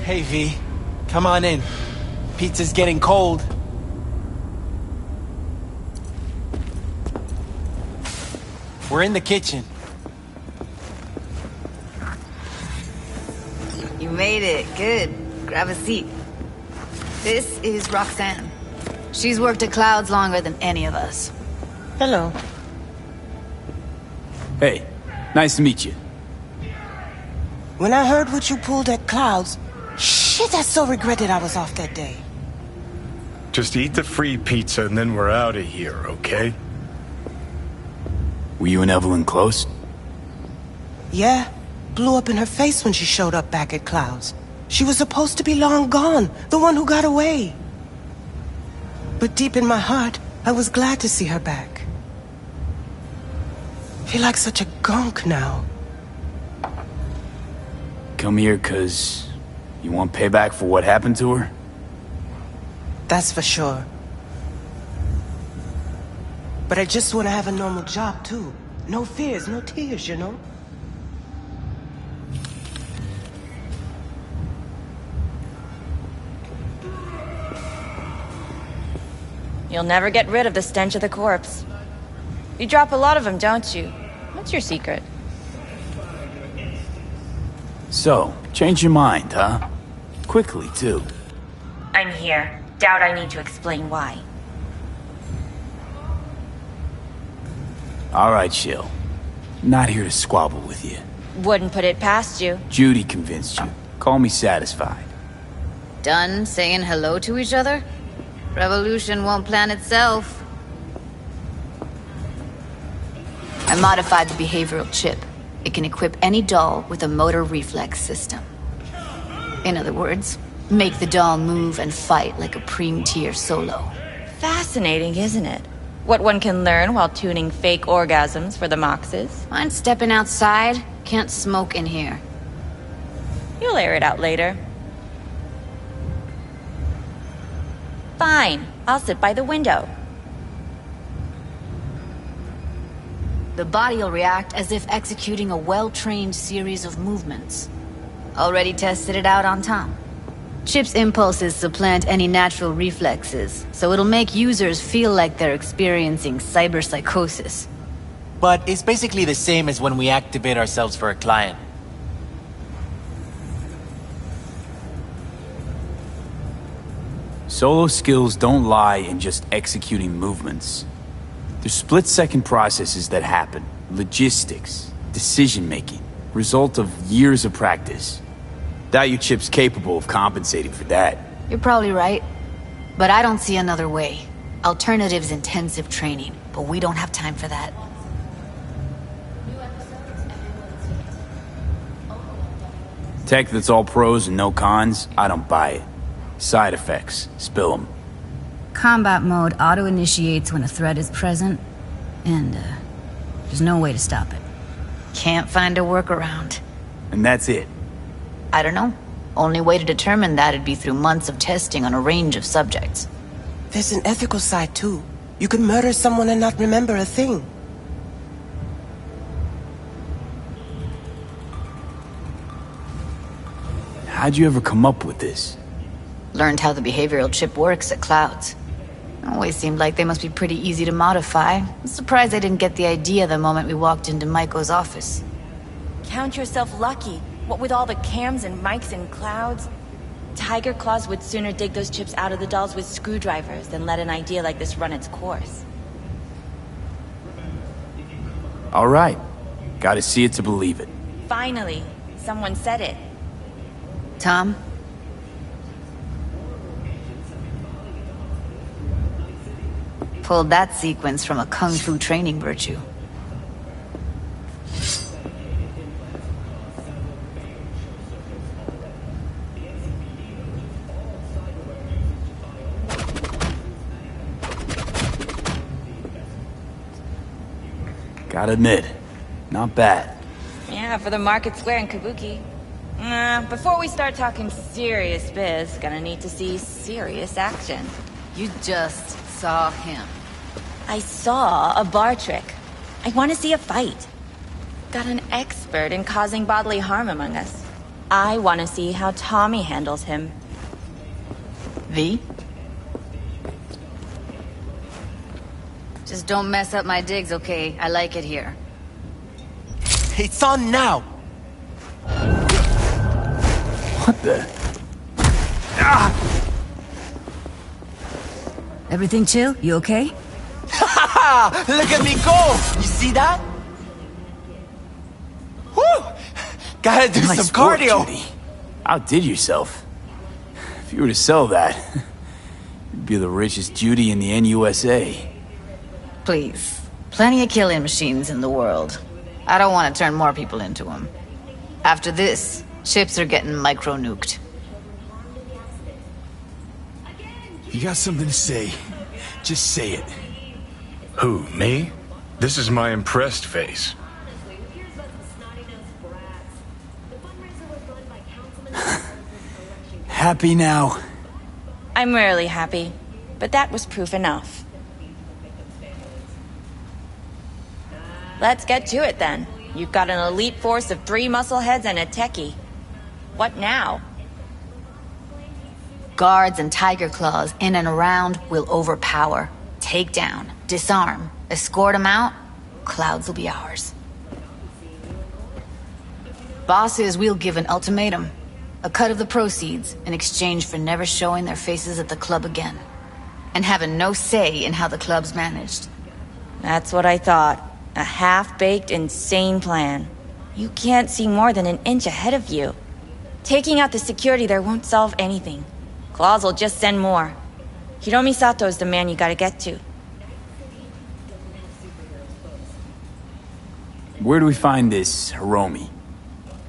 Hey, V. Come on in. Pizza's getting cold. We're in the kitchen. You made it. Good. Grab a seat. This is Roxanne. She's worked at Clouds longer than any of us. Hello. Hey, nice to meet you. When I heard what you pulled at Clouds, shit, I so regretted I was off that day. Just eat the free pizza and then we're out of here, okay? Were you and Evelyn close? Yeah, blew up in her face when she showed up back at Clouds. She was supposed to be long gone, the one who got away. But deep in my heart, I was glad to see her back. Feel like such a gunk now. Come here 'cause you want payback for what happened to her? That's for sure. But I just want to have a normal job, too. No fears, no tears, you know? You'll never get rid of the stench of the corpse. You drop a lot of them, don't you? What's your secret? So, change your mind, huh? Quickly, too. I'm here. Doubt I need to explain why. All right, Shill. Not here to squabble with you. Wouldn't put it past you. Judy convinced you. Call me satisfied. Done saying hello to each other? Revolution won't plan itself. I modified the behavioral chip. It can equip any doll with a motor reflex system. In other words, make the doll move and fight like a Preem-tier solo. Fascinating, isn't it? What one can learn while tuning fake orgasms for the Moxes. Mind stepping outside? Can't smoke in here. You'll air it out later. Fine, I'll sit by the window. The body will react as if executing a well-trained series of movements. Already tested it out on Tom. Chip's impulses supplant any natural reflexes, so it'll make users feel like they're experiencing cyberpsychosis. But it's basically the same as when we activate ourselves for a client. Solo skills don't lie in just executing movements. There's split-second processes that happen. Logistics, decision-making, result of years of practice. Doubt your chip's capable of compensating for that. You're probably right, but I don't see another way. Alternative's intensive training, but we don't have time for that. Tech that's all pros and no cons, I don't buy it. Side effects, spill them. Combat mode auto-initiates when a threat is present, and there's no way to stop it. Can't find a workaround. And that's it. I don't know. Only way to determine that'd be through months of testing on a range of subjects. There's an ethical side, too. You can murder someone and not remember a thing. How'd you ever come up with this? Learned how the behavioral chip works at Clouds. Always seemed like they must be pretty easy to modify. I'm surprised I didn't get the idea the moment we walked into Maiko's office. Count yourself lucky. What with all the cams and mics and Clouds? Tiger Claws would sooner dig those chips out of the dolls with screwdrivers than let an idea like this run its course. All right. Gotta see it to believe it. Finally, someone said it. Tom? Pulled that sequence from a kung fu training virtue. Gotta admit, not bad. Yeah, for the Market Square in Kabuki. Before we start talking serious biz, gonna need to see serious action. You just saw him. I saw a bar trick. I want to see a fight. Got an expert in causing bodily harm among us. I want to see how Tommy handles him. V? Just don't mess up my digs, okay? I like it here. It's on now! What the? Everything chill? You okay? Ha! Look at me go! You see that? Woo! Gotta do Nice some cardio! work, Judy. Outdid yourself. If you were to sell that, you'd be the richest Judy in the NUSA. Please. Plenty of killing machines in the world. I don't want to turn more people into them. After this, ships are getting micro-nuked. You got something to say, just say it. Who, me? This is my impressed face. Happy now? I'm rarely happy, but that was proof enough. Let's get to it then. You've got an elite force of 3 muscleheads and a techie. What now? Guards and tiger claws in and around will overpower, take down, disarm, escort them out. Clouds will be ours. Bosses, we'll give an ultimatum. A cut of the proceeds in exchange for never showing their faces at the club again. And having no say in how the club's managed. That's what I thought. A half-baked, insane plan. You can't see more than an inch ahead of you. Taking out the security there won't solve anything. Claws will just send more. Hiromi Sato's the man you gotta get to. Where do we find this Hiromi?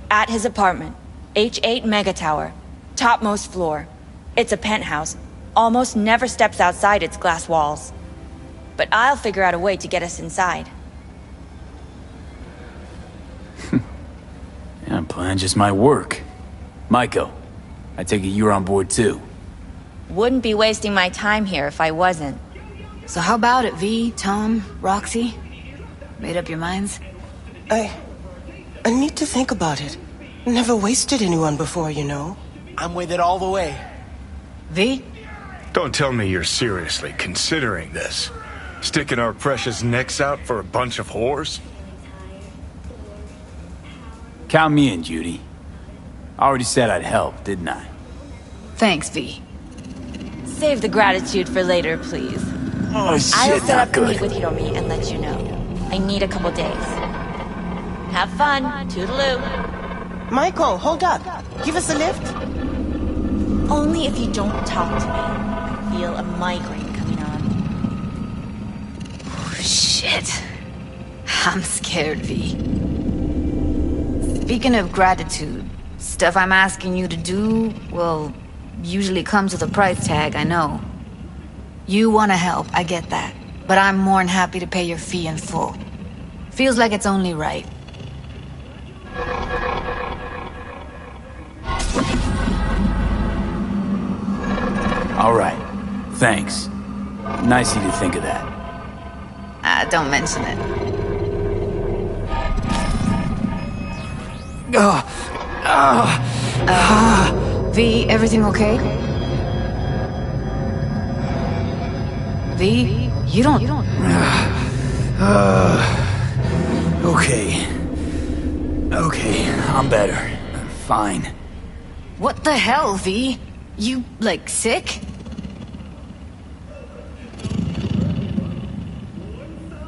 At his apartment. H8 Mega Tower. Topmost floor. It's a penthouse. Almost never steps outside its glass walls. But I'll figure out a way to get us inside. Yeah, plan just might work. Maiko, I take it you're on board too. Wouldn't be wasting my time here if I wasn't. So how about it, V, Tom, Roxy? Made up your minds? I need to think about it. Never wasted anyone before, you know. I'm with it all the way. V? Don't tell me you're seriously considering this. Sticking our precious necks out for a bunch of whores? Count me in, Judy. I already said I'd help, didn't I? Thanks, V. Save the gratitude for later, please. Oh shit, I'll set up not to meet good. with Hiromi and let you know. I need a couple days. Have fun. Toodaloo. Michael, hold up. Give us a lift. Only if you don't talk to me. I feel a migraine coming on. Shit. I'm scared, V. Speaking of gratitude, stuff I'm asking you to do, well, usually comes with a price tag, I know. You want to help, I get that. But I'm more than happy to pay your fee in full. Feels like it's only right. All right. Thanks. Nice of you to think of that. Don't mention it. V, everything okay? V, you don't... Okay. Okay, I'm better. Fine. What the hell, V? You, like, sick?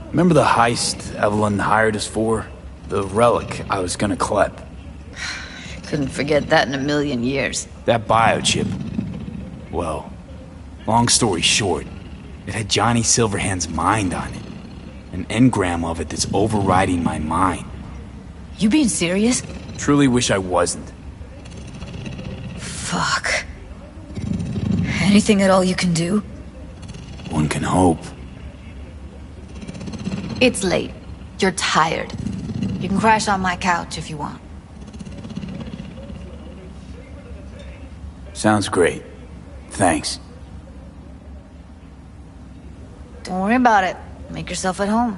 Remember the heist Evelyn hired us for? The relic I was gonna collect. Couldn't forget that in a million years. That biochip. Well, long story short, it had Johnny Silverhand's mind on it. An engram of it that's overriding my mind. You being serious? Truly wish I wasn't. Fuck. Anything at all you can do? One can hope. It's late. You're tired. You can crash on my couch if you want. Sounds great. Thanks. Don't worry about it. Make yourself at home.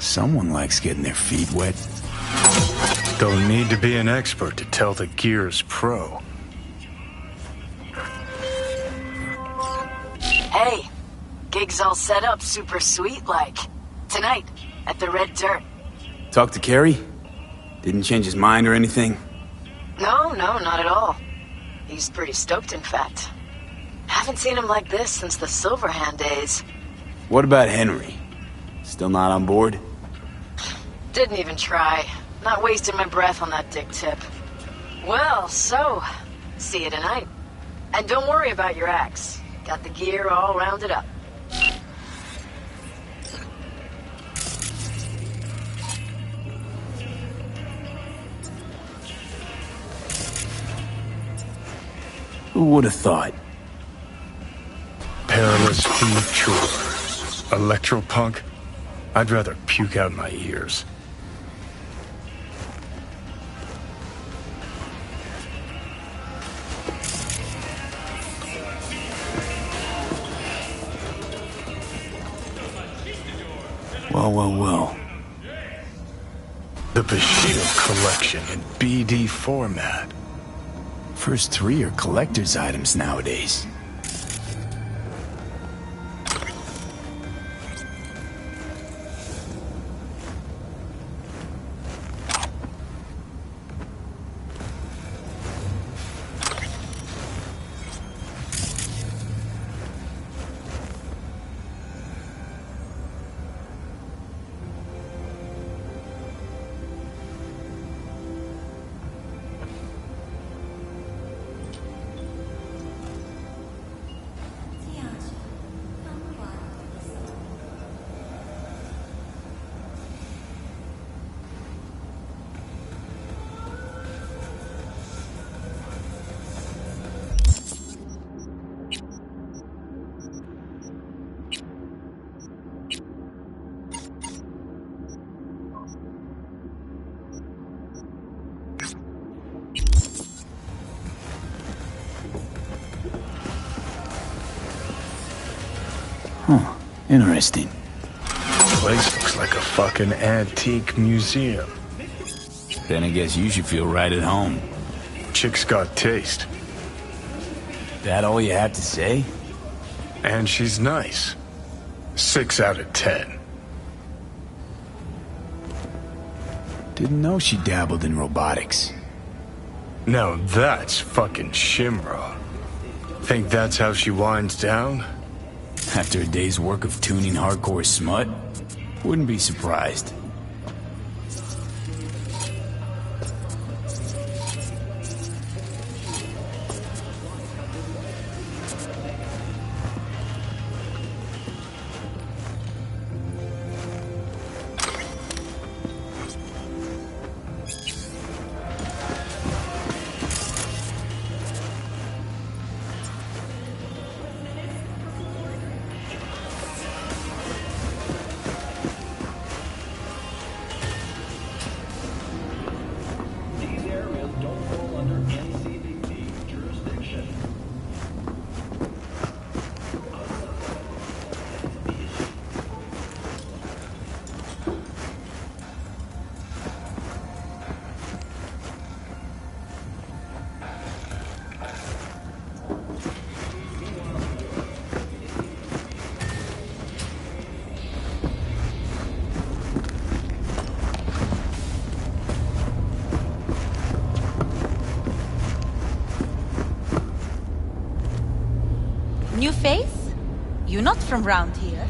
Someone likes getting their feet wet. Don't need to be an expert to tell the gear's pro. Hey, gig's all set up super sweet like. Tonight, at the Red Dirt. Talk to Kerry? Didn't change his mind or anything? No, not at all. He's pretty stoked, in fact. Haven't seen him like this since the Silverhand days. What about Henry? Still not on board? Didn't even try. Not wasting my breath on that dick tip. Well, so, see you tonight. And don't worry about your axe. Got the gear all rounded up. Who would have thought? Perilous future. Electropunk? I'd rather puke out my ears. Well. The Bushido collection in BD format. First 3 are collector's items nowadays. Huh. Interesting. Place looks like a fucking antique museum. Then I guess you should feel right at home. Chick's got taste. That all you have to say? And she's nice. 6 out of 10. Didn't know she dabbled in robotics. Now that's fucking Shimra. Think that's how she winds down? After a day's work of tuning hardcore smut, wouldn't be surprised. New face? You're not from round here.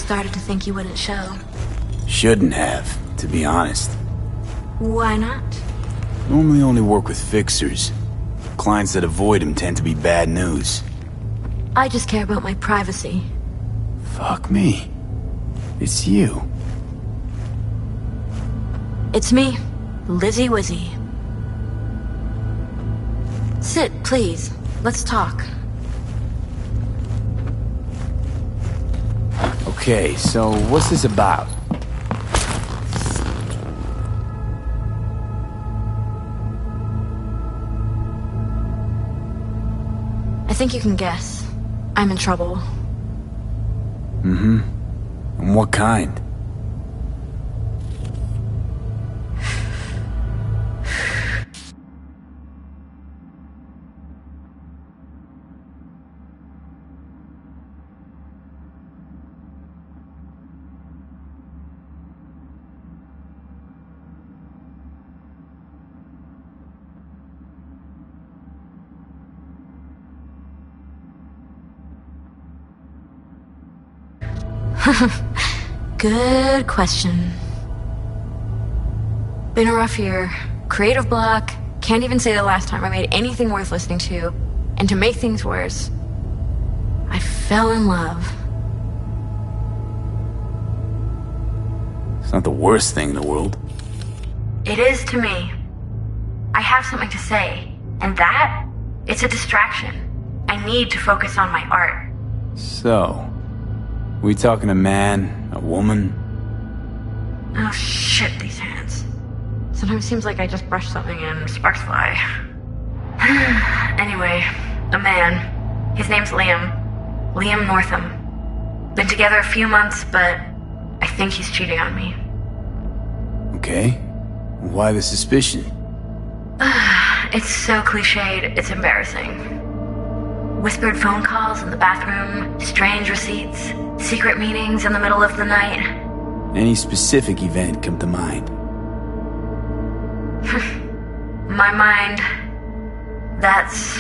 Started to think you wouldn't show. Shouldn't have, to be honest. Why not? Normally only work with fixers. Clients that avoid him tend to be bad news. I just care about my privacy. Fuck me. It's you. It's me, Lizzie Wizzy. Sit, please. Let's talk. Okay, so what's this about? I think you can guess. I'm in trouble. Mm-hmm. And what kind? Good question. Been a rough year. Creative block. Can't even say the last time I made anything worth listening to. And to make things worse, I fell in love. It's not the worst thing in the world. It is to me. I have something to say, and that, it's a distraction. I need to focus on my art. So, we talking a man, a woman? Oh shit, these hands. Sometimes it seems like I just brush something and sparks fly. Anyway, a man. His name's Liam. Liam Northam. Been together a few months, but I think he's cheating on me. Okay. Why the suspicion? It's so cliched, it's embarrassing. Whispered phone calls in the bathroom, strange receipts, secret meetings in the middle of the night. Any specific event come to mind? My mind, that's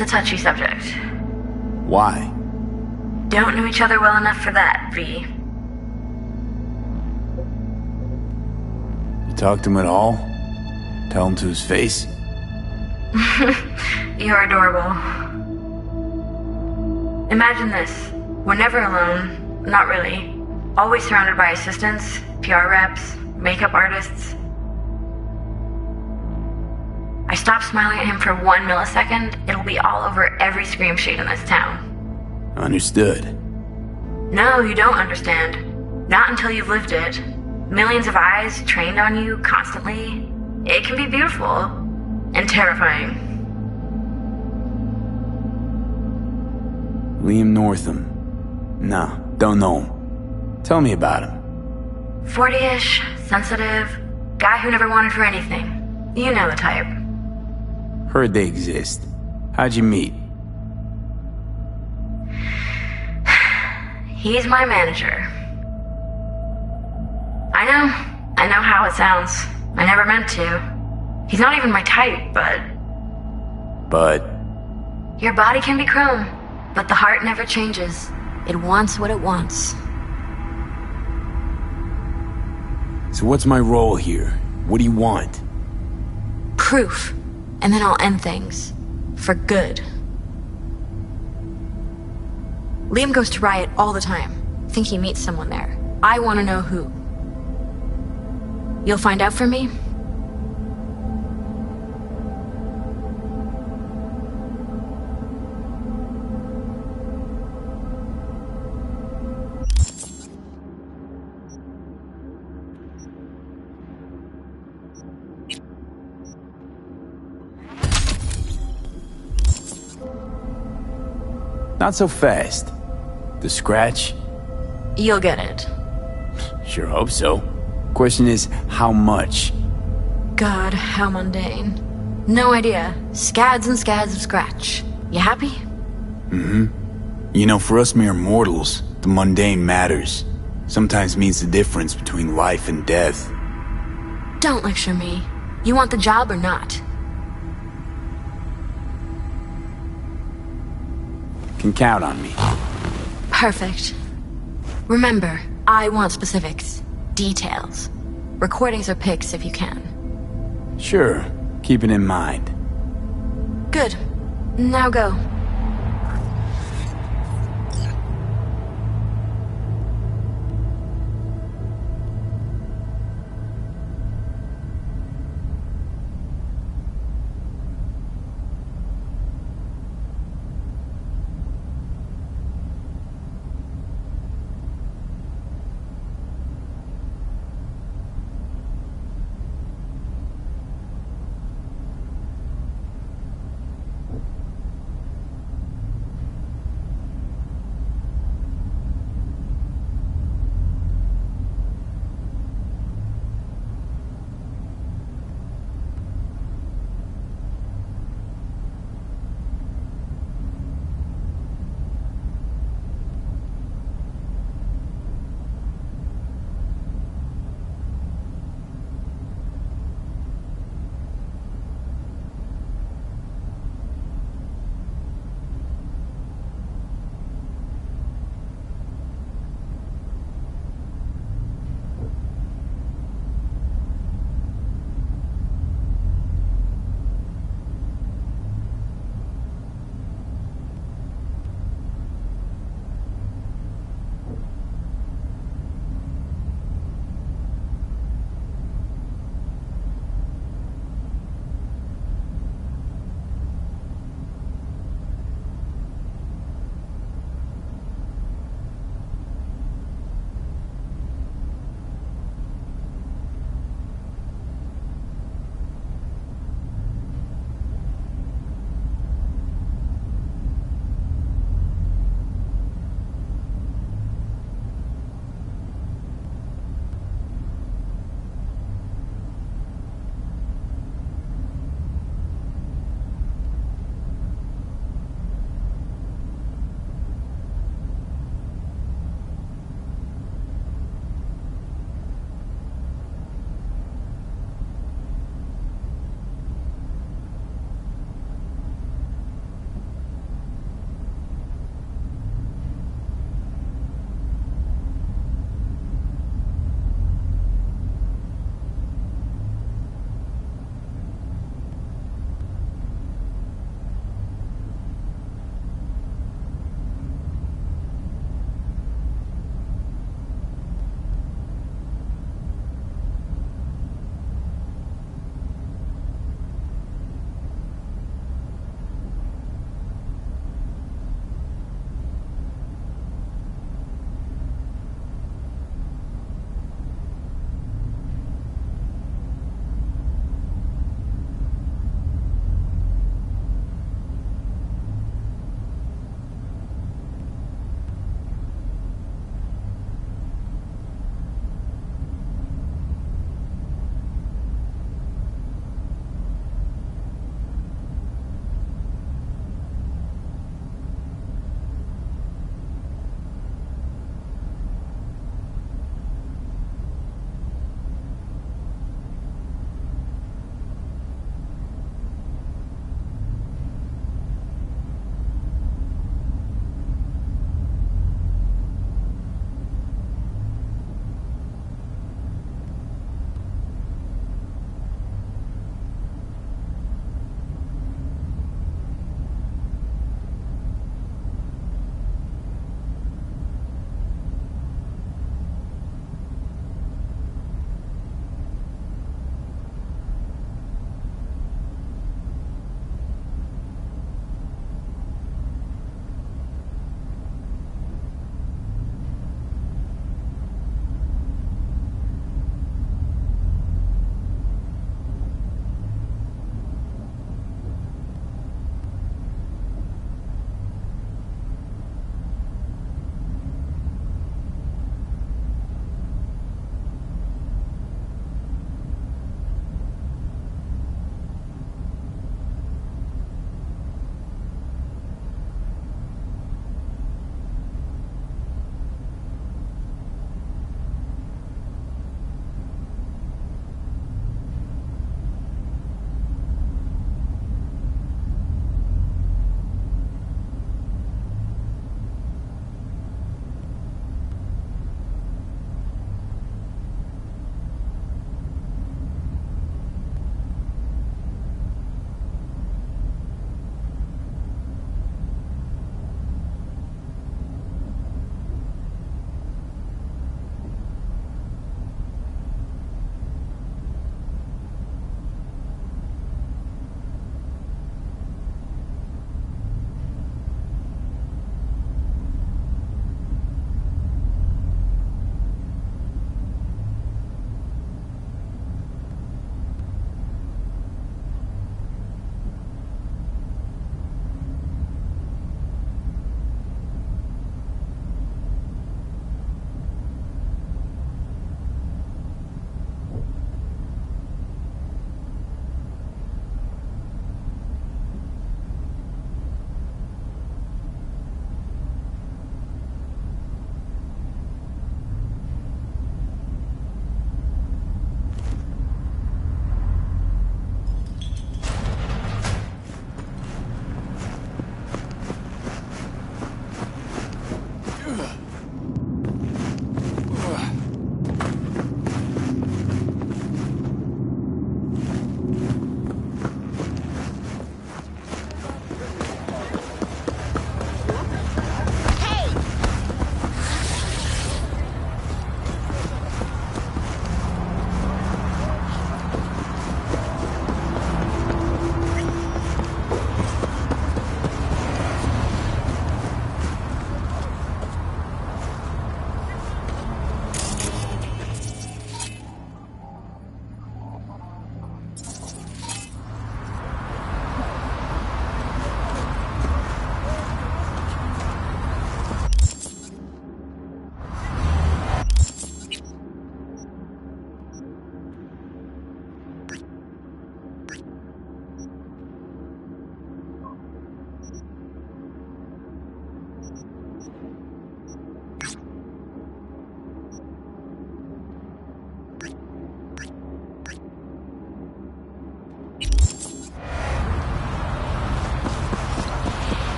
a touchy subject. Why? Don't know each other well enough for that, V. You talk to him at all? Tell him to his face? You're adorable. Imagine this. We're never alone. Not really. Always surrounded by assistants, PR reps, makeup artists. I stop smiling at him for 1 millisecond, it'll be all over every scream sheet in this town. Understood. No, you don't understand. Not until you've lived it. Millions of eyes trained on you constantly. It can be beautiful and terrifying. Liam Northam. Nah, don't know him. Tell me about him. 40-ish, sensitive, guy who never wanted for anything. You know the type. Heard they exist. How'd you meet? He's my manager. I know how it sounds. I never meant to. He's not even my type, but... But... Your body can be chrome, but the heart never changes. It wants what it wants. So what's my role here? What do you want? Proof. And then I'll end things. For good. Liam goes to Riot all the time. Think he meets someone there. I want to know who. You'll find out for me? Not so fast. The scratch? You'll get it. Sure hope so. Question is, how much? God, how mundane. No idea. Scads and scads of scratch. You happy? Mm-hmm. You know, for us mere mortals, the mundane matters. Sometimes means the difference between life and death. Don't lecture me. You want the job or not? Can count on me. Perfect. Remember, I want specifics. Details. Recordings or pics if you can. Sure. Keep it in mind. Good. Now go.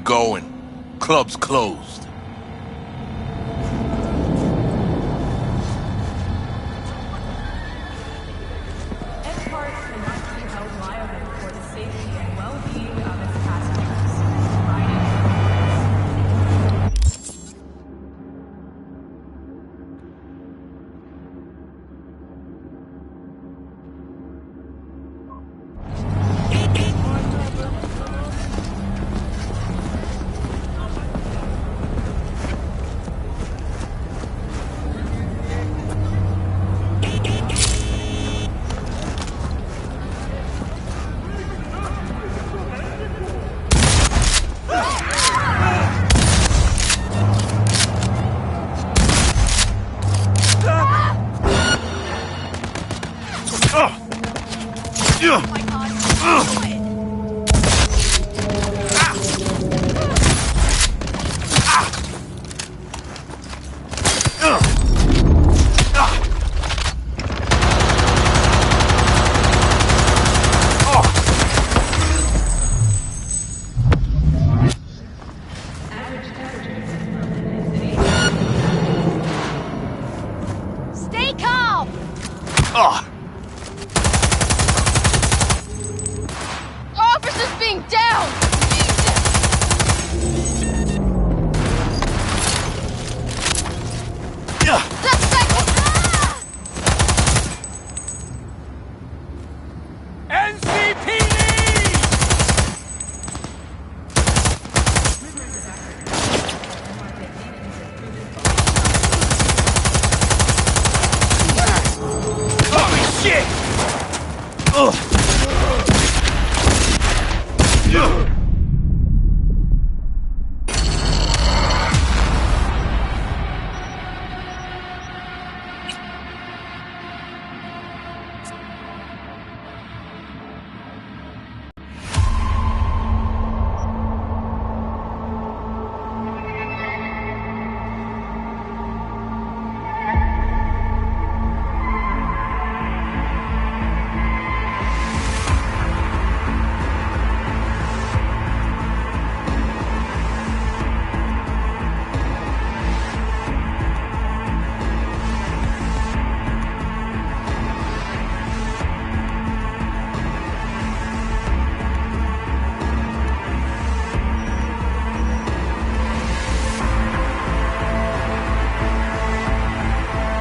going? Club's closed.